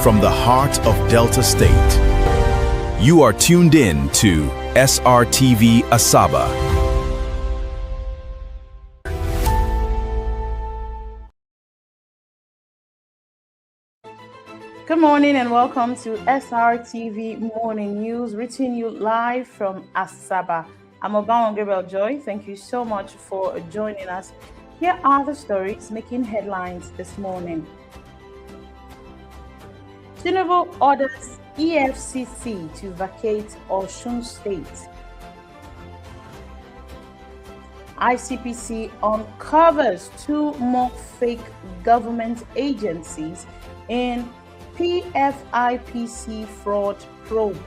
from the heart of Delta State. You are tuned in to Srtv Asaba. Good morning and welcome to Srtv Morning News, reaching you live from Asaba. I'm Obama Gabriel Joy. Thank you so much for joining us. Here are the stories making headlines this morning. Tinubu orders EFCC to vacate Osun State. ICPC uncovers 2 more fake government agencies in PFIPC fraud probe.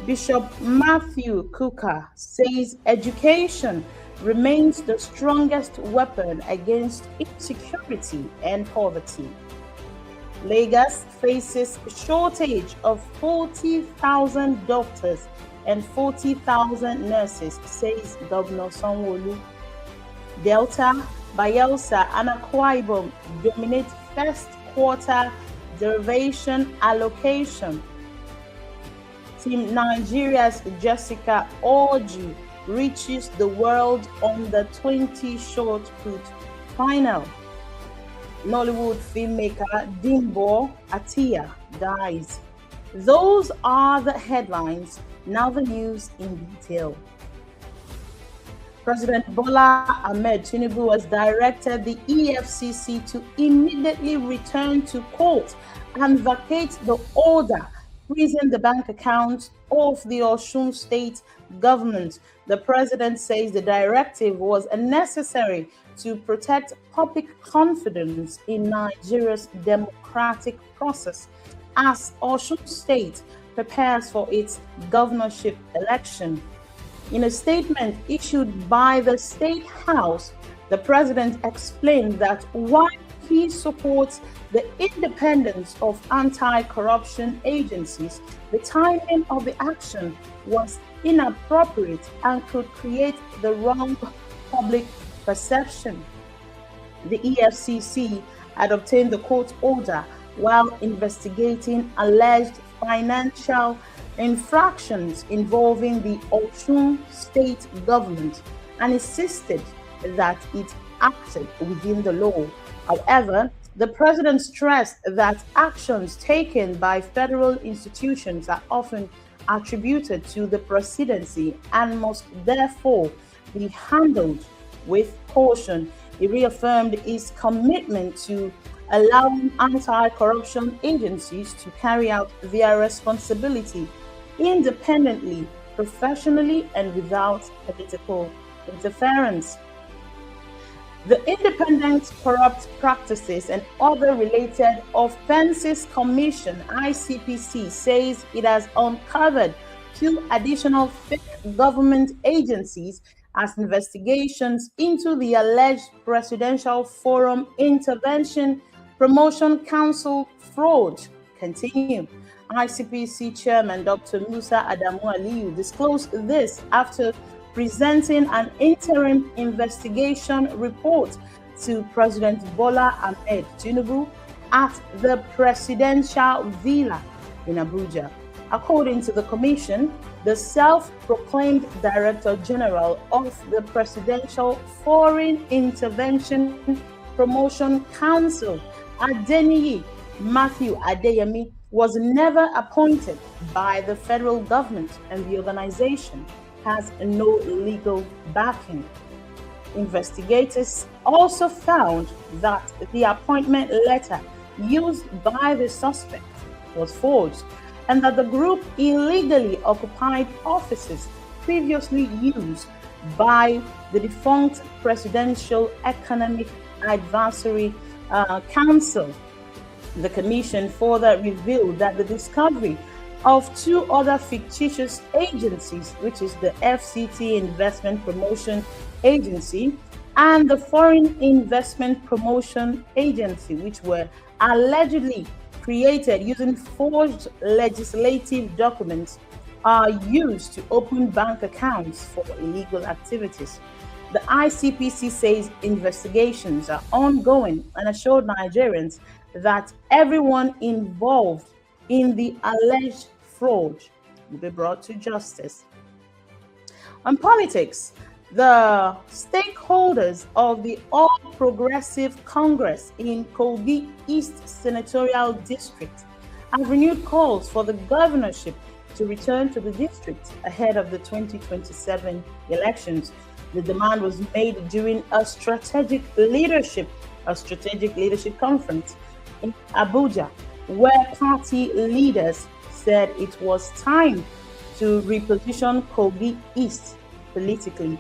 Bishop Matthew Kuka says education remains the strongest weapon against insecurity and poverty. Lagos faces shortage of 40,000 doctors and 40,000 nurses, says Governor Sanwo-Olu. Delta, Bayelsa, and Akwa Ibom dominate first quarter derivation allocation. Team Nigeria's Jessica Orji reaches the world on the 20 shot put final. Nollywood filmmaker Dimbo Atiya dies. Those are the headlines. Now the news in detail. President Bola Ahmed Tinubu has directed the EFCC to immediately return to court and vacate the order freezing the bank accounts of the Osun State government. The president says the directive was necessary to protect public confidence in Nigeria's democratic process as Osun State prepares for its governorship election. In a statement issued by the State House, the president explained that while he supports the independence of anti-corruption agencies, the timing of the action was inappropriate and could create the wrong public perception. The EFCC had obtained the court order while investigating alleged financial infractions involving the Osun State government and insisted that it acted within the law. However, the president stressed that actions taken by federal institutions are often attributed to the presidency and must therefore be handled with caution. He reaffirmed his commitment to allowing anti-corruption agencies to carry out their responsibility independently, professionally, and without political interference. The Independent Corrupt Practices and Other Related Offences Commission, ICPC, says it has uncovered 2 additional fake government agencies as investigations into the alleged Presidential Forum Intervention Promotion Council fraud continue. ICPC Chairman Dr. Musa Adamu Aliyu disclosed this after presenting an interim investigation report to President Bola Ahmed Tinubu at the Presidential Villa in Abuja. According to the commission, the self-proclaimed Director General of the Presidential Foreign Intervention Promotion Council, Adeniyi Matthew Adeyemi, was never appointed by the federal government, and the organization has no legal backing. Investigators also found that the appointment letter used by the suspect was forged and that the group illegally occupied offices previously used by the defunct Presidential Economic Advisory Council. The commission further revealed that the discovery of 2 other fictitious agencies, which is the FCT Investment Promotion Agency and the Foreign Investment Promotion Agency, which were allegedly created using forged legislative documents, are used to open bank accounts for illegal activities. The ICPC says investigations are ongoing and assured Nigerians that everyone involved in the alleged fraud will be brought to justice. On politics, the stakeholders of the All Progressive Congress in Kogi East Senatorial District have renewed calls for the governorship to return to the district ahead of the 2027 elections. The demand was made during a strategic leadership conference in Abuja, where party leaders said it was time to reposition Kogi East politically.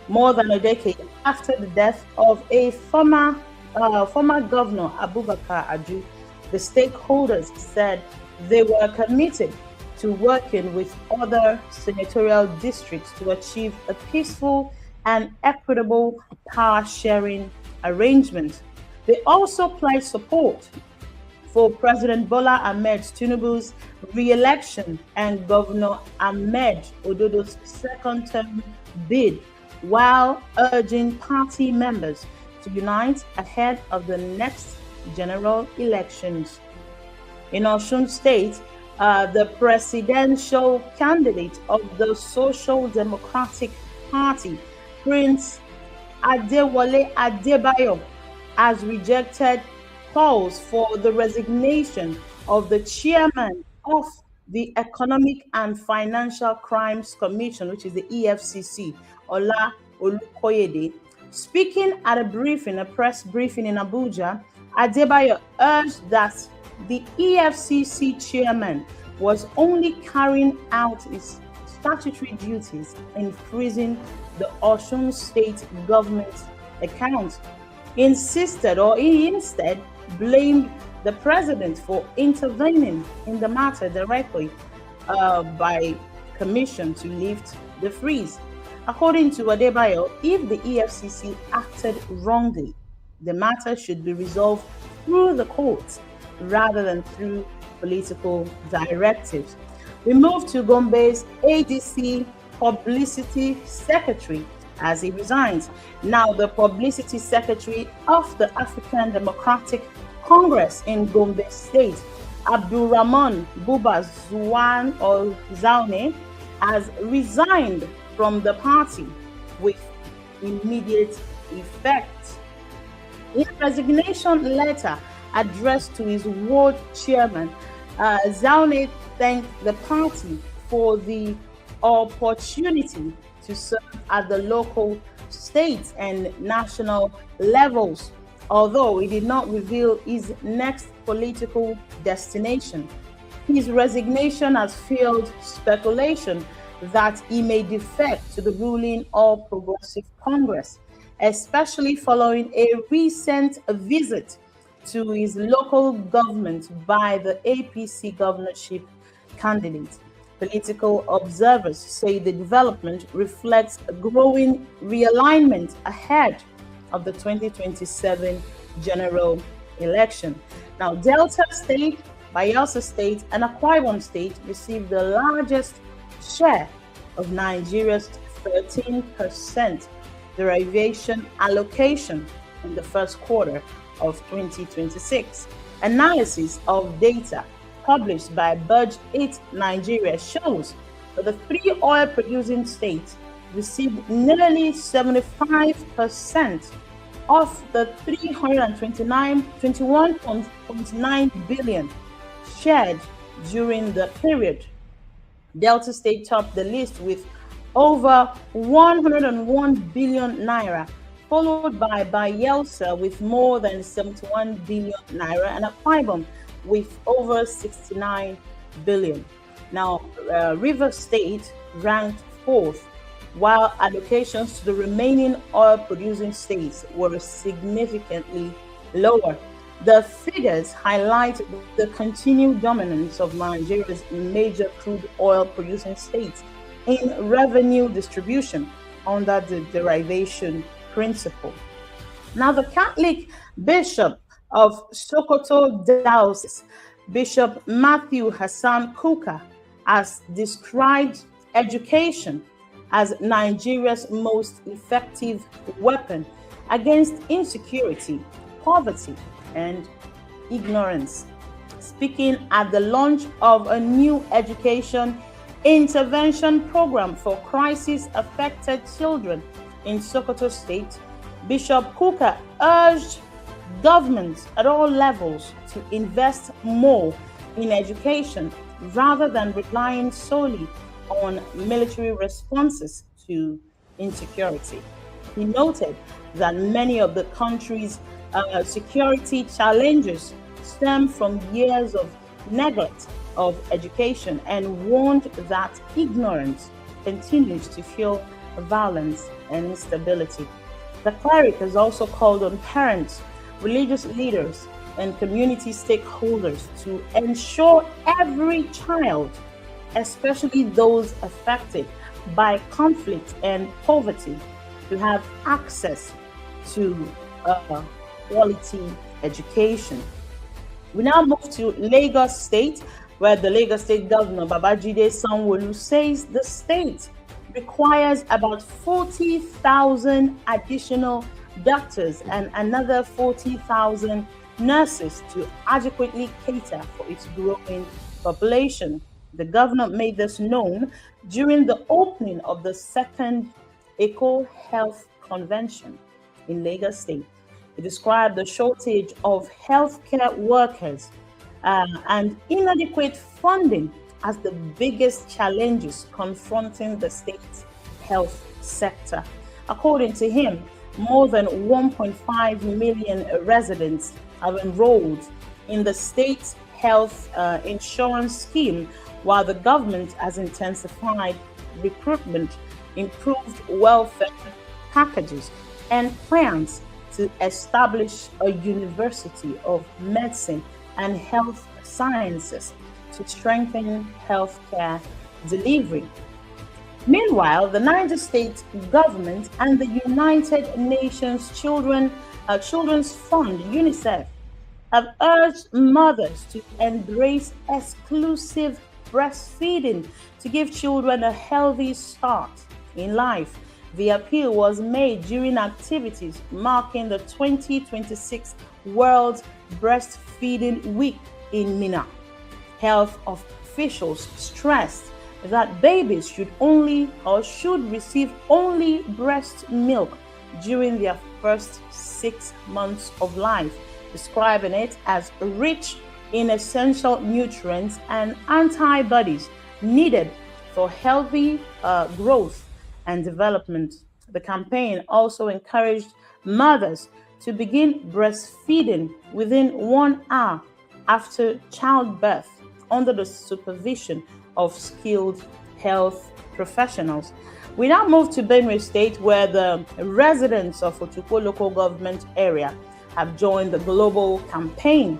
More than a decade after the death of a former governor, Abubakar Aju, the stakeholders said they were committed to working with other senatorial districts to achieve a peaceful and equitable power sharing arrangement. They also pledged support for President Bola Ahmed Tinubu's re-election and Governor Ahmed Ododo's second term bid, while urging party members to unite ahead of the next general elections. In Osun State, the presidential candidate of the Social Democratic Party, Prince Adewale Adebayo, has rejected calls for the resignation of the chairman of the Economic and Financial Crimes Commission, which is the EFCC, Ola Olukoyede. Speaking at a press briefing in Abuja, Adebayo urged that the EFCC chairman was only carrying out his statutory duties in freezing the Osun State government's accounts. He instead blamed the president for intervening in the matter directly by commission to lift the freeze. According to Adebayo, if the EFCC acted wrongly, the matter should be resolved through the courts rather than through political directives. We move to Gombe's ADC Publicity Secretary as he resigns. Now, the Publicity Secretary of the African Democratic Congress in Gombe State, Abdulrahman Buba Zuwan or Zaune, has resigned from the party with immediate effect. In a resignation letter addressed to his ward chairman, Zaune thanked the party for the opportunity to serve at the local, state, and national levels, although he did not reveal his next political destination. His resignation has fueled speculation that he may defect to the ruling All Progressive Congress, especially following a recent visit to his local government by the APC governorship candidate. Political observers say the development reflects a growing realignment ahead of the 2027 general election. Now, Delta State, Bayelsa State, and Akwa Ibom State received the largest share of Nigeria's 13% derivation allocation in the first quarter of 2026. Analysis of data published by Budge 8 Nigeria shows that the three oil-producing states received nearly 75% of the 21.9 billion shared during the period. Delta State topped the list with over 101 billion naira, followed by Bayelsa with more than 71 billion naira, and Akwa Ibom with over 69 billion. Now, River State ranked fourth, while allocations to the remaining oil-producing states were significantly lower. The figures highlight the continued dominance of Nigeria's major crude oil-producing states in revenue distribution under the derivation principle. Now, the Catholic Bishop of Sokoto Diocese, Bishop Matthew Hassan Kuka, has described education as Nigeria's most effective weapon against insecurity, poverty, and ignorance. Speaking at the launch of a new education intervention program for crisis-affected children in Sokoto State, Bishop Kuka urged governments at all levels to invest more in education rather than relying solely on military responses to insecurity. He noted that many of the country's security challenges stem from years of neglect of education and warned that ignorance continues to fuel violence and instability. The cleric has also called on parents, religious leaders, and community stakeholders to ensure every child, especially those affected by conflict and poverty, to have access to quality education. We now move to Lagos State, where the Lagos State Governor Babajide Sanwo-Olu says the state requires about 40,000 additional doctors and another 40,000 nurses to adequately cater for its growing population. The governor made this known during the opening of the second Eco Health Convention in Lagos State. He described the shortage of healthcare workers and inadequate funding as the biggest challenges confronting the state's health sector. According to him, more than 1.5 million residents have enrolled in the state's health insurance scheme, while the government has intensified recruitment, improved welfare packages, and plans to establish a university of medicine and health sciences to strengthen healthcare delivery. Meanwhile, the Niger State government and the United Nations Children's Fund, UNICEF, have urged mothers to embrace exclusive breastfeeding to give children a healthy start in life. The appeal was made during activities marking the 2026 World Breastfeeding Week in Minna. Health officials stressed that babies should receive only breast milk during their first 6 months of life, describing it as rich in essential nutrients and antibodies needed for healthy growth and development. The campaign also encouraged mothers to begin breastfeeding within 1 hour after childbirth under the supervision of skilled health professionals. We now move to Benue State, where the residents of Otukpo local government area have joined the global campaign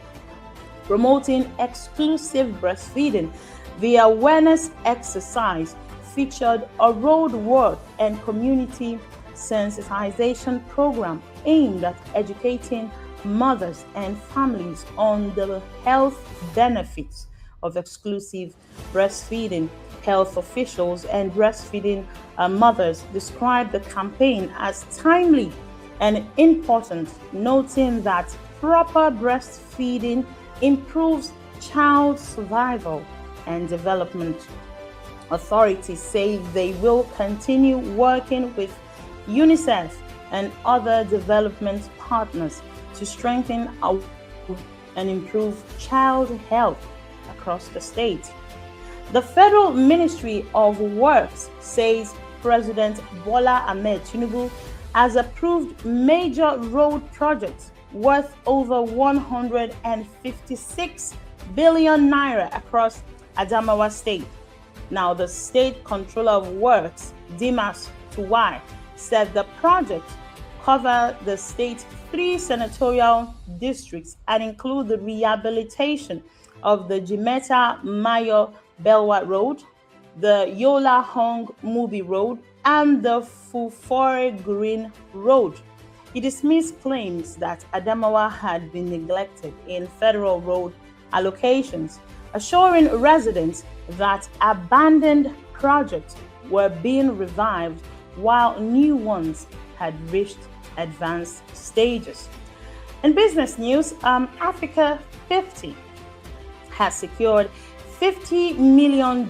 promoting exclusive breastfeeding. The awareness exercise featured a roadwork and community sensitization program aimed at educating mothers and families on the health benefits of exclusive breastfeeding. Health officials and breastfeeding mothers described the campaign as timely and important, noting that proper breastfeeding improves child survival and development. Authorities say they will continue working with UNICEF and other development partners to strengthen and improve child health across the state. The Federal Ministry of Works says President Bola Ahmed Tinubu has approved major road projects worth over 156 billion naira across Adamawa State. Now, the State Controller of Works, Dimas Tuwai, said the projects cover the state's 3 senatorial districts and include the rehabilitation of the Jimeta Mayo Belwa Road, the Yola Hong Mubi Road, and the Fufore Green Road. He dismissed claims that Adamawa had been neglected in federal road allocations, assuring residents that abandoned projects were being revived while new ones had reached advanced stages. In business news, Africa 50 has secured $50 million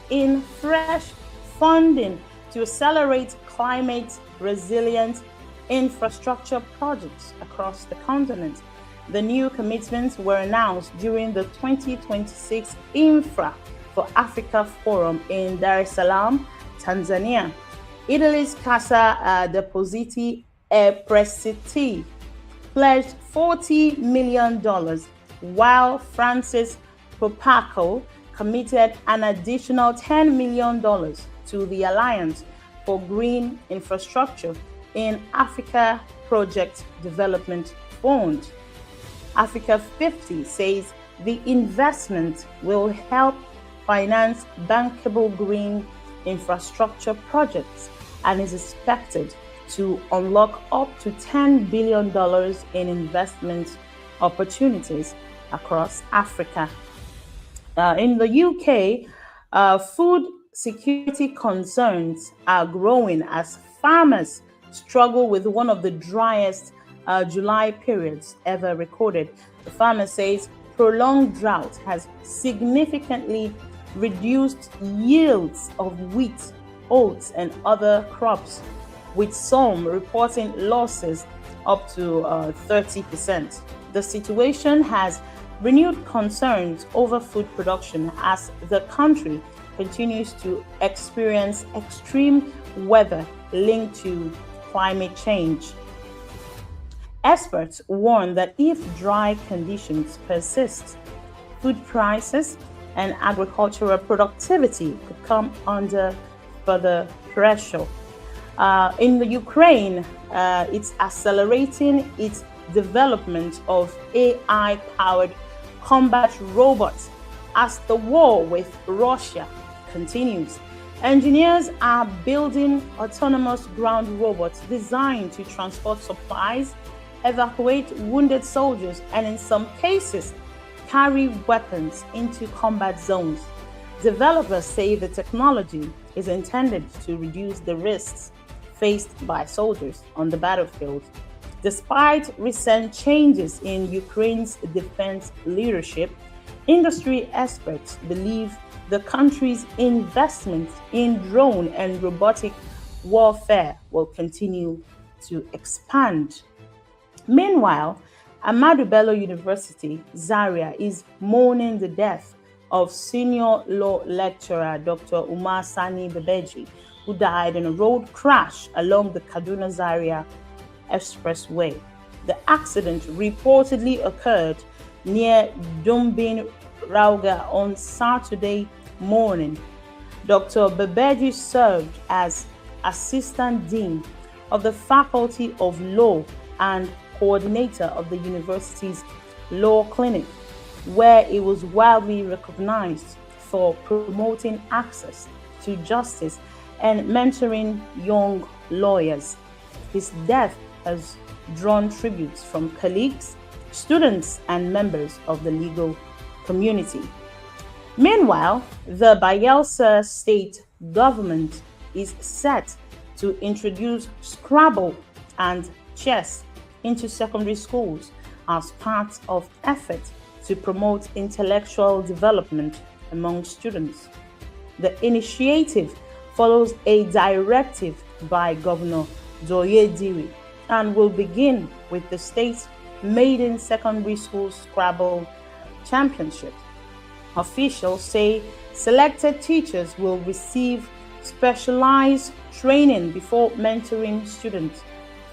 in fresh funding to accelerate climate resilient infrastructure projects across the continent. The new commitments were announced during the 2026 Infra for Africa Forum in Dar es Salaam, Tanzania. Italy's Casa Depositi e Prestiti pledged $40 million, while France's Propaco committed an additional $10 million to the Alliance for Green Infrastructure in Africa Project Development Fund. Africa 50 says the investment will help finance bankable green infrastructure projects and is expected to unlock up to $10 billion in investment opportunities across Africa. In the UK, food security concerns are growing as farmers struggle with one of the driest July periods ever recorded. The farmer says prolonged drought has significantly reduced yields of wheat, oats, and other crops, with some reporting losses up to 30%. The situation has renewed concerns over food production as the country continues to experience extreme weather linked to climate change. Experts warn that if dry conditions persist, food prices and agricultural productivity could come under further pressure. In the Ukraine, it's accelerating its development of AI-powered combat robots as the war with Russia continues. Engineers are building autonomous ground robots designed to transport supplies, evacuate wounded soldiers, and in some cases, carry weapons into combat zones. Developers say the technology is intended to reduce the risks faced by soldiers on the battlefield. Despite recent changes in Ukraine's defense leadership, industry experts believe the country's investment in drone and robotic warfare will continue to expand. Meanwhile, Ahmadu Bello University, Zaria, is mourning the death of senior law lecturer Dr. Umar Sani Bebeji, who died in a road crash along the Kaduna-Zaria Expressway. The accident reportedly occurred near Dumbin Rauga on Saturday morning. Dr. Bebeji served as Assistant Dean of the Faculty of Law and coordinator of the university's Law Clinic, where he was widely recognized for promoting access to justice and mentoring young lawyers. His death has drawn tributes from colleagues, students, and members of the legal community. Meanwhile, the Bayelsa state government is set to introduce Scrabble and chess into secondary schools as part of efforts to promote intellectual development among students. The initiative follows a directive by Governor Doye Diri and will begin with the state's maiden secondary school Scrabble championship. Officials say selected teachers will receive specialized training before mentoring students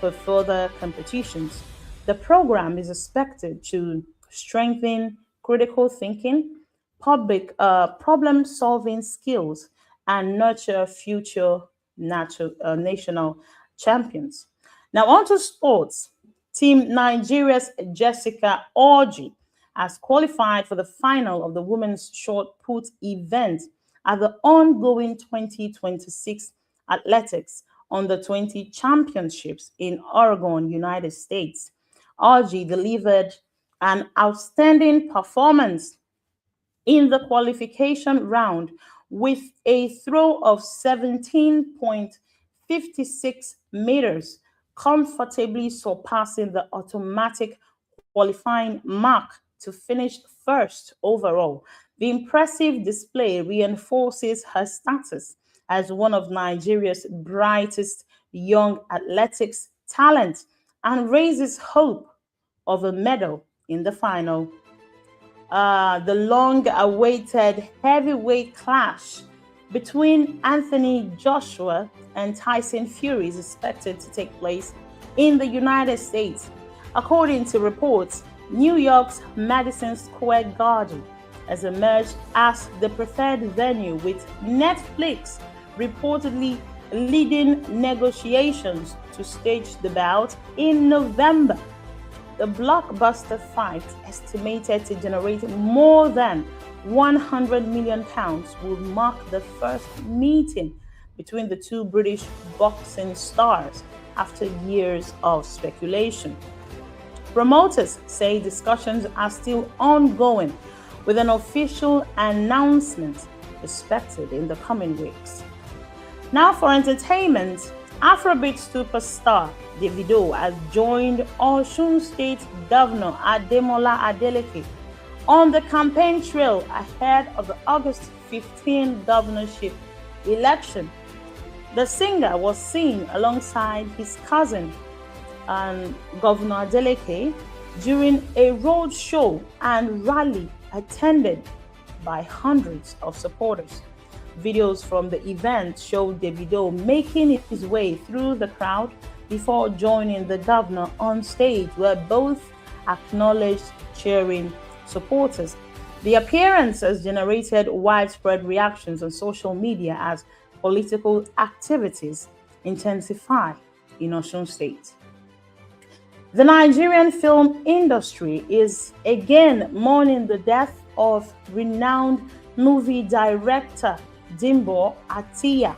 for further competitions. The program is expected to strengthen critical thinking, public problem-solving skills, and nurture future national champions. Now, on to sports. Team Nigeria's Jessica Orji has qualified for the final of the women's shot put event at the ongoing 2026 Athletics Under 20 Championships in Oregon, United States. Orji delivered an outstanding performance in the qualification round with a throw of 17.56 meters, comfortably surpassing the automatic qualifying mark to finish first overall. The impressive display reinforces her status as one of Nigeria's brightest young athletics talent and raises hope of a medal in the final. The long-awaited heavyweight clash between Anthony Joshua and Tyson Fury is expected to take place in the United States. According to reports, New York's Madison Square Garden has emerged as the preferred venue, with Netflix reportedly leading negotiations to stage the bout in November. The blockbuster fight, estimated to generate more than £100 million, will mark the first meeting between the two British boxing stars after years of speculation. Promoters say discussions are still ongoing, with an official announcement expected in the coming weeks. Now for entertainment, Afrobeat superstar Davido has joined Osun State Governor Ademola Adeleke on the campaign trail ahead of the August 15 governorship election. The singer was seen alongside his cousin, Governor Adeleke, during a road show and rally attended by hundreds of supporters. Videos from the event showed Davido making his way through the crowd before joining the governor on stage, where both acknowledged cheering supporters. The appearance has generated widespread reactions on social media as political activities intensify in Osun State. The Nigerian film industry is again mourning the death of renowned movie director Dimbo Atiya.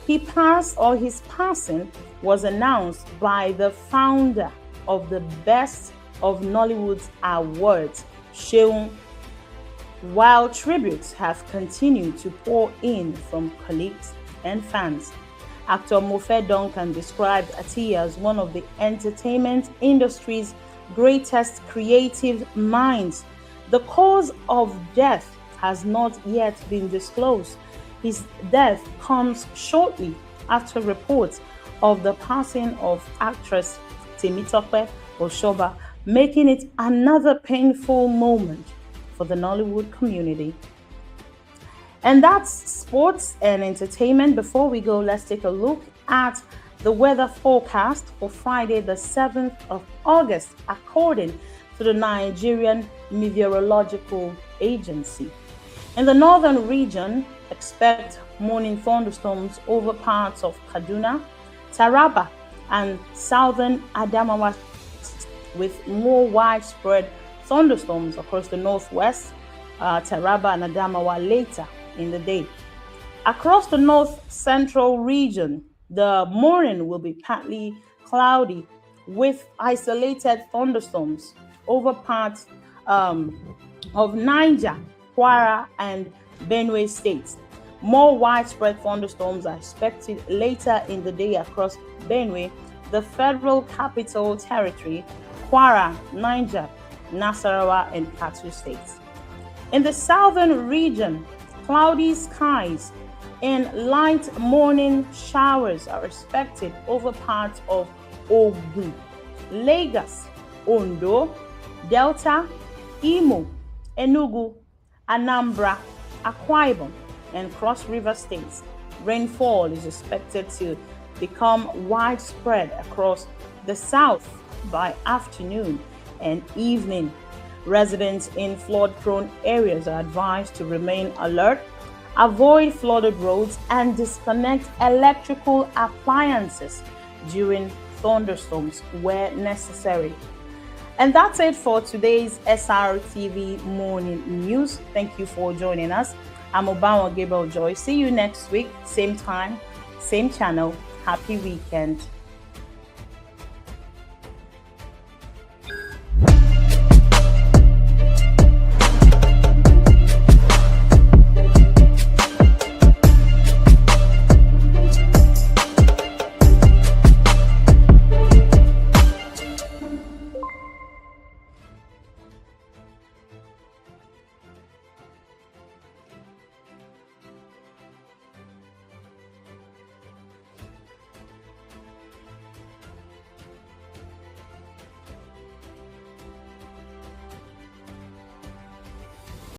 His passing was announced by the founder of the Best of Nollywood's awards, Seun, while tributes have continued to pour in from colleagues and fans. Actor Mofe Duncan described Atiya as one of the entertainment industry's greatest creative minds. The cause of death has not yet been disclosed. His death comes shortly after reports of the passing of actress Temitope Oshoba, making it another painful moment for the Nollywood community. And that's sports and entertainment. Before we go, let's take a look at the weather forecast for Friday, the 7th of August, according to the Nigerian Meteorological Agency. In the northern region, expect morning thunderstorms over parts of Kaduna, Taraba, and southern Adamawa, with more widespread thunderstorms across the northwest, Taraba and Adamawa later in the day. Across the north central region, the morning will be partly cloudy with isolated thunderstorms over parts of Niger, Kwara, and Benue states. More widespread thunderstorms are expected later in the day across Benue, the Federal Capital Territory, Kwara, Niger, Nasarawa, and Plateau states. In the southern region, cloudy skies and light morning showers are expected over parts of Ogun, Lagos, Ondo, Delta, Imo, Enugu, Anambra, Akwa Ibom, and Cross River states. Rainfall is expected to become widespread across the south by afternoon and evening. Residents in flood-prone areas are advised to remain alert, avoid flooded roads, and disconnect electrical appliances during thunderstorms where necessary. And that's it for today's Srtv Morning News. Thank you for joining us. I'm Obama Gabriel Joy. See you next week, same time, same channel. Happy weekend.